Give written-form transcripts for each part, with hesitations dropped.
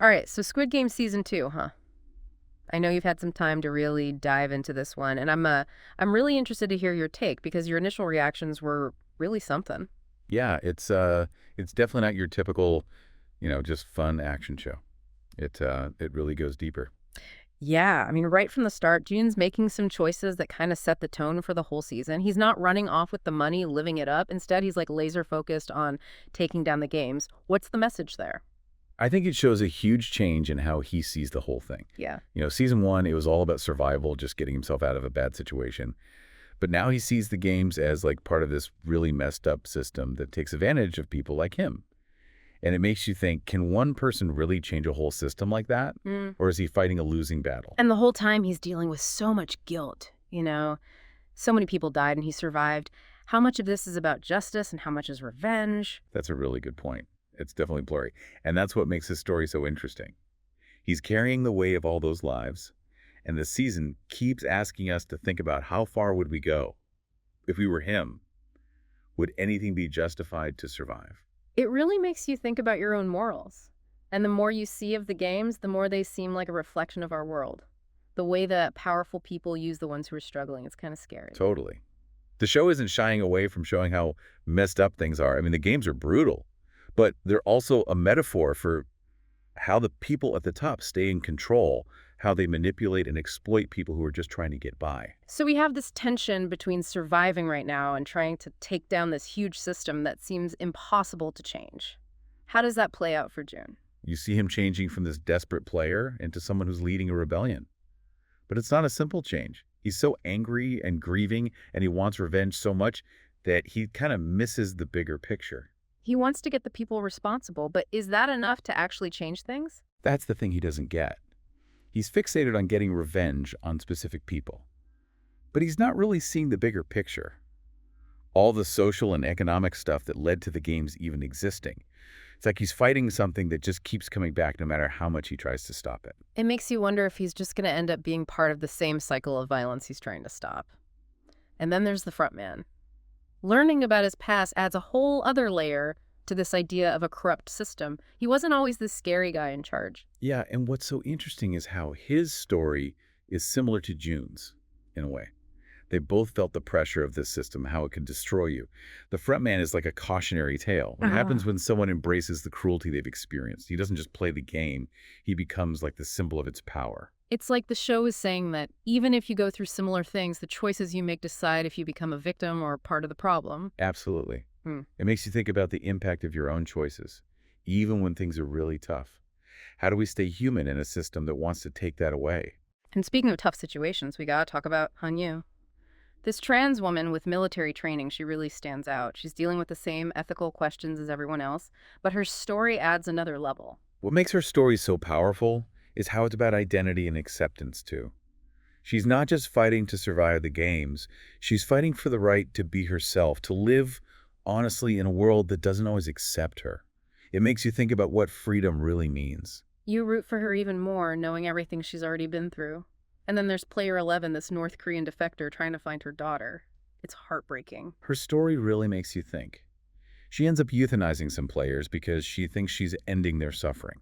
All right, so Squid Game season 2, huh? I know you've had some time to really dive into this one, and I'm really interested to hear your take because your initial reactions were really something. Yeah, it's definitely not your typical, just fun action show. It really goes deeper. Yeah, I mean, right from the start, June's making some choices that kind of set the tone for the whole season. He's not running off with the money, living it up. Instead, he's like laser focused on taking down the games. What's the message there? I think it shows a huge change in how he sees the whole thing. Yeah. Season one, it was all about survival, just getting himself out of a bad situation. But now he sees the games as like part of this really messed up system that takes advantage of people like him. And it makes you think, can one person really change a whole system like that? Mm. Or is he fighting a losing battle? And the whole time he's dealing with so much guilt, So many people died and he survived. How much of this is about justice and how much is revenge? That's a really good point. It's definitely blurry. And that's what makes his story so interesting. He's carrying the weight of all those lives, and the season keeps asking us to think about how far would we go? If we were him, would anything be justified to survive? It really makes you think about your own morals. And the more you see of the games, the more they seem like a reflection of our world. The way that powerful people use the ones who are struggling, it's kind of scary. Totally. The show isn't shying away from showing how messed up things are. I mean, the games are brutal, but they're also a metaphor for how the people at the top stay in control, how they manipulate and exploit people who are just trying to get by. So we have this tension between surviving right now and trying to take down this huge system that seems impossible to change. How does that play out for June? You see him changing from this desperate player into someone who's leading a rebellion. But it's not a simple change. He's so angry and grieving, and he wants revenge so much that he kind of misses the bigger picture. He wants to get the people responsible, but is that enough to actually change things? That's the thing he doesn't get. He's fixated on getting revenge on specific people. But he's not really seeing the bigger picture. All the social and economic stuff that led to the games even existing. It's like he's fighting something that just keeps coming back no matter how much he tries to stop it. It makes you wonder if he's just going to end up being part of the same cycle of violence he's trying to stop. And then there's the Frontman. Learning about his past adds a whole other layer to this idea of a corrupt system. He wasn't always this scary guy in charge. Yeah, and what's so interesting is how his story is similar to June's, in a way. They both felt the pressure of this system, how it can destroy you. The Frontman is like a cautionary tale. What happens when someone embraces the cruelty they've experienced? He doesn't just play the game, he becomes like the symbol of its power. It's like the show is saying that even if you go through similar things, the choices you make decide if you become a victim or part of the problem. Absolutely. Hmm. It makes you think about the impact of your own choices, even when things are really tough. How do we stay human in a system that wants to take that away? And speaking of tough situations, we gotta talk about Hanyu. This trans woman with military training, she really stands out. She's dealing with the same ethical questions as everyone else, but her story adds another level. What makes her story so powerful is how it's about identity and acceptance, too. She's not just fighting to survive the games, she's fighting for the right to be herself, to live honestly in a world that doesn't always accept her. It makes you think about what freedom really means. You root for her even more, knowing everything she's already been through. And then there's Player 11, this North Korean defector trying to find her daughter. It's heartbreaking. Her story really makes you think. She ends up euthanizing some players because she thinks she's ending their suffering.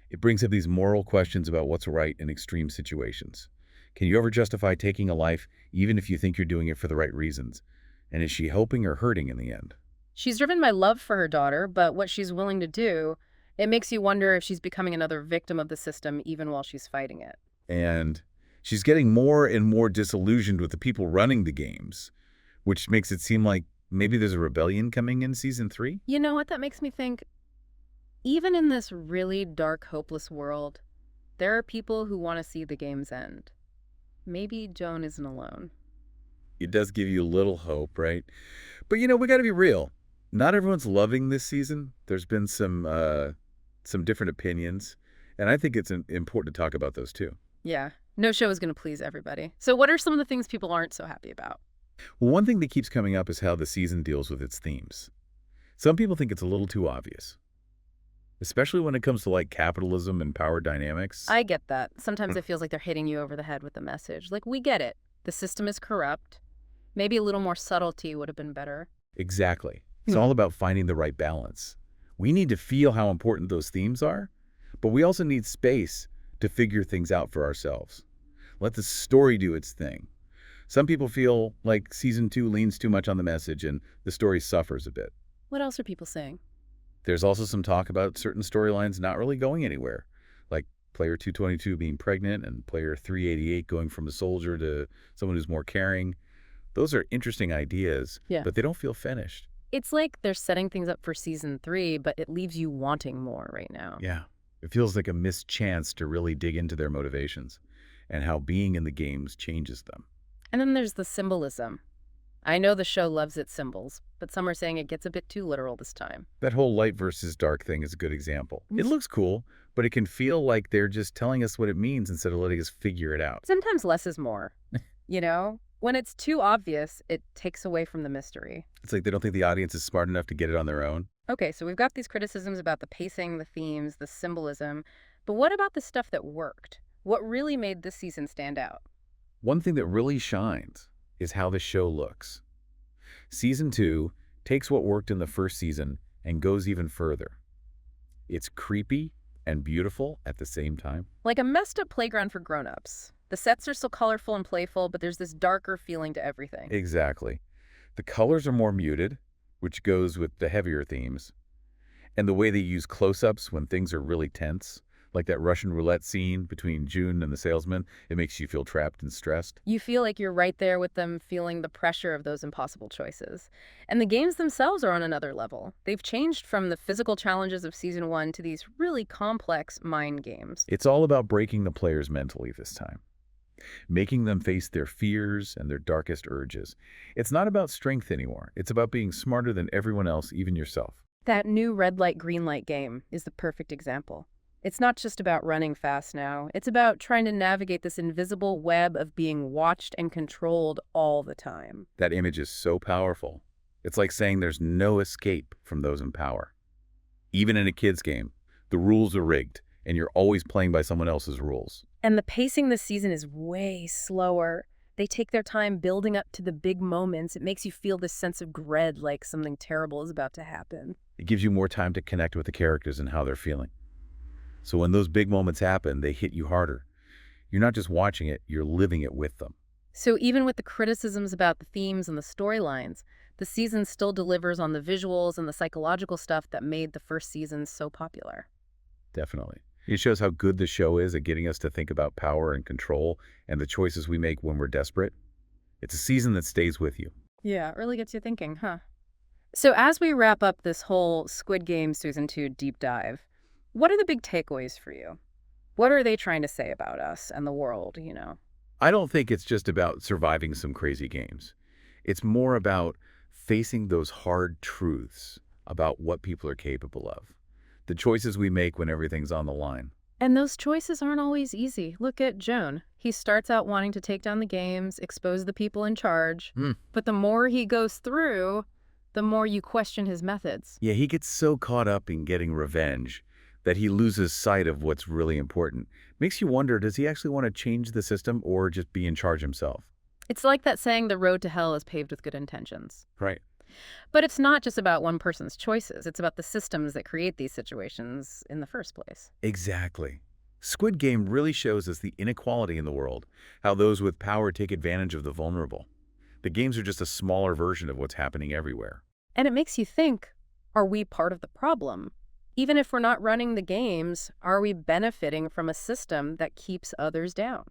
It brings up these moral questions about what's right in extreme situations. Can you ever justify taking a life even if you think you're doing it for the right reasons? And is she helping or hurting in the end? She's driven by love for her daughter, but what she's willing to do, it makes you wonder if she's becoming another victim of the system even while she's fighting it. And she's getting more and more disillusioned with the people running the games, which makes it seem like maybe there's a rebellion coming in season 3? You know what that makes me think? Even in this really dark, hopeless world, there are people who want to see the games end. Maybe Joan isn't alone. It does give you a little hope, right? But we got to be real. Not everyone's loving this season. There's been some different opinions, and I think it's important to talk about those too. Yeah, no show is going to please everybody. So what are some of the things people aren't so happy about? Well, one thing that keeps coming up is how the season deals with its themes. Some people think it's a little too obvious, especially when it comes to like capitalism and power dynamics. I get that. Sometimes it feels like they're hitting you over the head with the message. Like, we get it. The system is corrupt. Maybe a little more subtlety would have been better. Exactly. It's all about finding the right balance. We need to feel how important those themes are, But we also need space to figure things out for ourselves. Let the story do its thing. Some people feel like Season 2 leans too much on the message and the story suffers a bit. What else are people saying? There's also some talk about certain storylines not really going anywhere, like Player 222 being pregnant and Player 388 going from a soldier to someone who's more caring. Those are interesting ideas, Yeah. but they don't feel finished. It's like they're setting things up for Season 3, but it leaves you wanting more right now. Yeah, it feels like a missed chance to really dig into their motivations and how being in the games changes them. And then there's the symbolism. I know the show loves its symbols, but some are saying it gets a bit too literal this time. That whole light versus dark thing is a good example. It looks cool, but it can feel like they're just telling us what it means instead of letting us figure it out. Sometimes less is more, you know? When it's too obvious, it takes away from the mystery. It's like they don't think the audience is smart enough to get it on their own. Okay, so we've got these criticisms about the pacing, the themes, the symbolism, but what about the stuff that worked? What really made this season stand out? One thing that really shines is how the show looks. Season 2 takes what worked in the first season and goes even further. It's creepy and beautiful at the same time. Like a messed up playground for grown-ups. The sets are still colorful and playful, but there's this darker feeling to everything. Exactly. The colors are more muted, which goes with the heavier themes. And the way they use close-ups when things are really tense, like that Russian roulette scene between June and the salesman, it makes you feel trapped and stressed. You feel like you're right there with them, feeling the pressure of those impossible choices. And the games themselves are on another level. They've changed from the physical challenges of Season 1 to these really complex mind games. It's all about breaking the players mentally this time, making them face their fears and their darkest urges. It's not about strength anymore. It's about being smarter than everyone else, even yourself. That new red light, green light game is the perfect example. It's not just about running fast now. It's about trying to navigate this invisible web of being watched and controlled all the time. That image is so powerful. It's like saying there's no escape from those in power. Even in a kid's game, the rules are rigged, and you're always playing by someone else's rules. And the pacing this season is way slower. They take their time building up to the big moments. It makes you feel this sense of dread, like something terrible is about to happen. It gives you more time to connect with the characters and how they're feeling. So when those big moments happen, they hit you harder. You're not just watching it, you're living it with them. So even with the criticisms about the themes and the storylines, the season still delivers on the visuals and the psychological stuff that made the first season so popular. Definitely. It shows how good the show is at getting us to think about power and control and the choices we make when we're desperate. It's a season that stays with you. Yeah, it really gets you thinking, huh? So as we wrap up this whole Squid Game Season 2 deep dive, what are the big takeaways for you? What are they trying to say about us and the world, you know? I don't think it's just about surviving some crazy games. It's more about facing those hard truths about what people are capable of. The choices we make when everything's on the line. And those choices aren't always easy. Look at Joan. He starts out wanting to take down the games, expose the people in charge. But the more he goes through, the more you question his methods. Yeah, he gets so caught up in getting revenge that he loses sight of what's really important. Makes you wonder, does he actually want to change the system or just be in charge himself? It's like that saying, the road to hell is paved with good intentions. Right. But it's not just about one person's choices. It's about the systems that create these situations in the first place. Exactly. Squid Game really shows us the inequality in the world, how those with power take advantage of the vulnerable. The games are just a smaller version of what's happening everywhere. And it makes you think, are we part of the problem? Even if we're not running the games, are we benefiting from a system that keeps others down?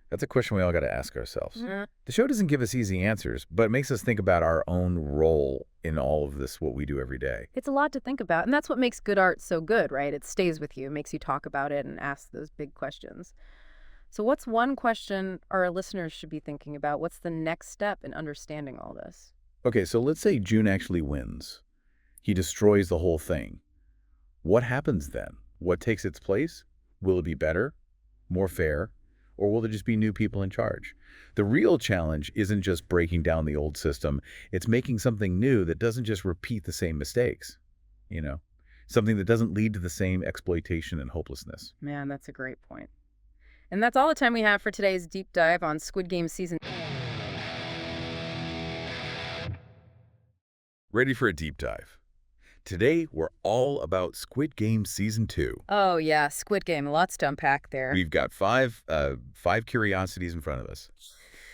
That's a question we all got to ask ourselves. The show doesn't give us easy answers, but it makes us think about our own role in all of this, what we do every day. It's a lot to think about, and that's what makes good art so good, right? It stays with you, makes you talk about it and ask those big questions. So what's one question our listeners should be thinking about? What's the next step in understanding all this? Okay, so let's say June actually wins. He destroys the whole thing. What happens then? What takes its place? Will it be better, more fair, or will there just be new people in charge? The real challenge isn't just breaking down the old system. It's making something new that doesn't just repeat the same mistakes, something that doesn't lead to the same exploitation and hopelessness. Man, that's a great point. And that's all the time we have for today's deep dive on Squid Game Season. Ready for a deep dive? Today, we're all about Squid Game Season 2. Oh, yeah, Squid Game. Lots to unpack there. We've got five curiosities in front of us.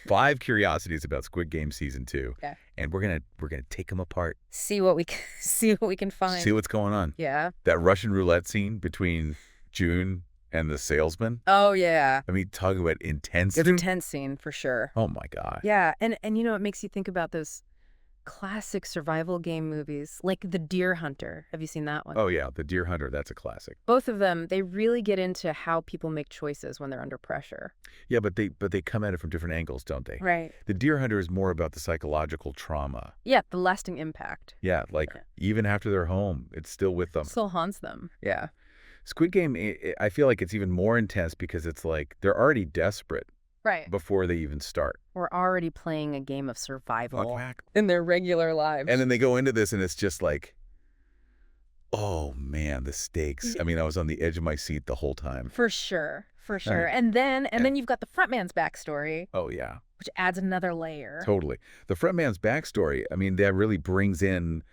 5 curiosities about Squid Game Season 2. Yeah. And we're gonna take them apart. See what we can find. See what's going on. Yeah. That Russian roulette scene between June and the salesman. Oh, yeah. I mean, talk about intense. It's an intense scene for sure. Oh my God. Yeah, and it makes you think about those classic survival game movies, like The Deer Hunter. Have you seen that one? Oh yeah, The Deer Hunter, that's a classic. Both of them, they really get into how people make choices when they're under pressure. Yeah, but they come at it from different angles, don't they? Right. The Deer Hunter is more about the psychological trauma. Yeah, the lasting impact. Yeah, like even after they're home, it's still with them. Still haunts them. Yeah. Squid Game, I feel like it's even more intense because it's like they're already desperate Right. before they even start. We're already playing a game of survival Whack. in their regular lives. And then they go into this and it's just like, oh man, the stakes. I mean, I was on the edge of my seat the whole time. For sure. For sure. Right. And then you've got the frontman's backstory, Oh yeah, which adds another layer. totally. The frontman's backstory, I mean, that really brings in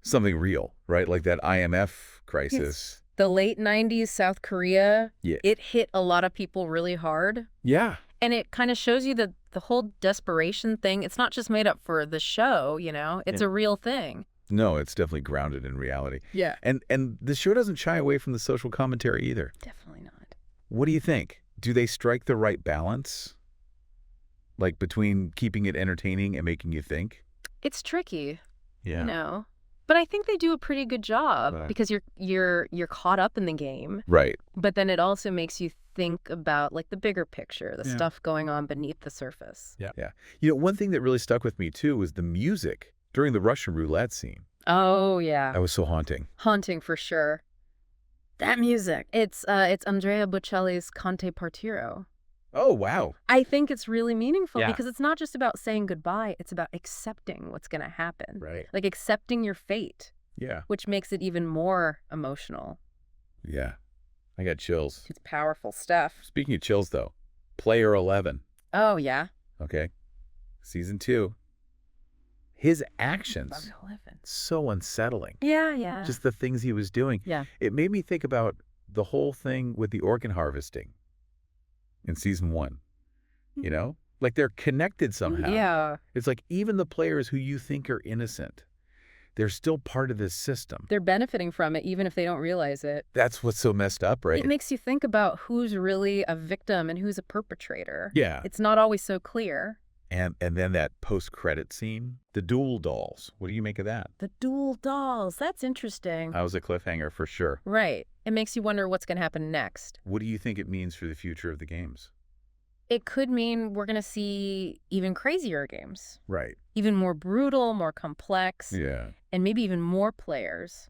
something real, right? Like that IMF crisis. The late 90s South Korea, Yeah. it hit a lot of people really hard. Yeah. And it kind of shows you that the whole desperation thing, it's not just made up for the show, it's a real thing. No, it's definitely grounded in reality. Yeah. And the show doesn't shy away from the social commentary either. Definitely not. What do you think? Do they strike the right balance? Like between keeping it entertaining and making you think? It's tricky, Yeah. But I think they do a pretty good job Right. because you're caught up in the game, Right. but then it also makes you think about like the bigger picture, the Yeah. stuff going on beneath the surface. Yeah. One thing that really stuck with me too was the music during the Russian roulette scene. Oh, yeah. That was so haunting. Haunting for sure. That music. It's Andrea Bocelli's Cante Partiro. Oh, wow. I think it's really meaningful Yeah. because it's not just about saying goodbye, it's about accepting what's going to happen. Right. Like accepting your fate, Yeah. which makes it even more emotional. Yeah. I got chills. It's powerful stuff. Speaking of chills though, Player 11, Oh, yeah. okay? Season 2. His actions, Bug 11. so unsettling. Yeah, yeah. Just the things he was doing. Yeah. It made me think about the whole thing with the organ harvesting in season 1. Like they're connected somehow. Yeah. It's like even the players who you think are innocent, they're still part of this system. They're benefiting from it even if they don't realize it. That's what's so messed up, right? It makes you think about who's really a victim and who's a perpetrator. Yeah. It's not always so clear. And then that post-credit scene, the dual dolls. What do you make of that? The dual dolls. That's interesting. That was a cliffhanger for sure. Right. It makes you wonder what's going to happen next. What do you think it means for the future of the games? It could mean we're going to see even crazier games, Right. even more brutal, more complex, Yeah. and maybe even more players.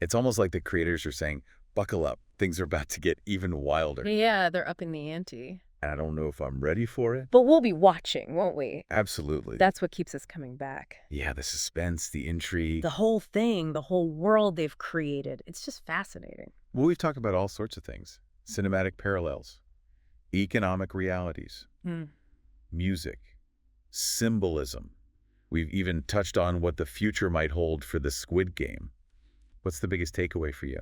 It's almost like the creators are saying, buckle up. Things are about to get even wilder. Yeah, they're upping the ante. I don't know if I'm ready for it. But we'll be watching, won't we? Absolutely. That's what keeps us coming back. Yeah, the suspense, the intrigue. The whole thing, the whole world they've created. It's just fascinating. Well, we've talked about all sorts of things. Cinematic parallels, economic realities, music, symbolism. We've even touched on what the future might hold for the Squid Game. What's the biggest takeaway for you?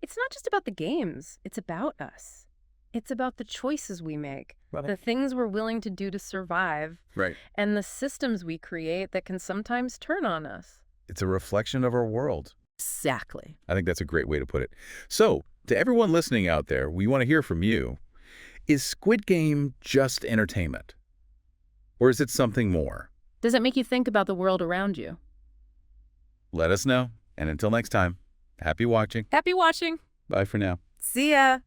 It's not just about the games. It's about us. It's about the choices we make, the things we're willing to do to survive, Right. and the systems we create that can sometimes turn on us. It's a reflection of our world. Exactly. I think that's a great way to put it. So, to everyone listening out there, we want to hear from you. Is Squid Game just entertainment? Or is it something more? Does it make you think about the world around you? Let us know. And until next time, happy watching. Happy watching. Bye for now. See ya.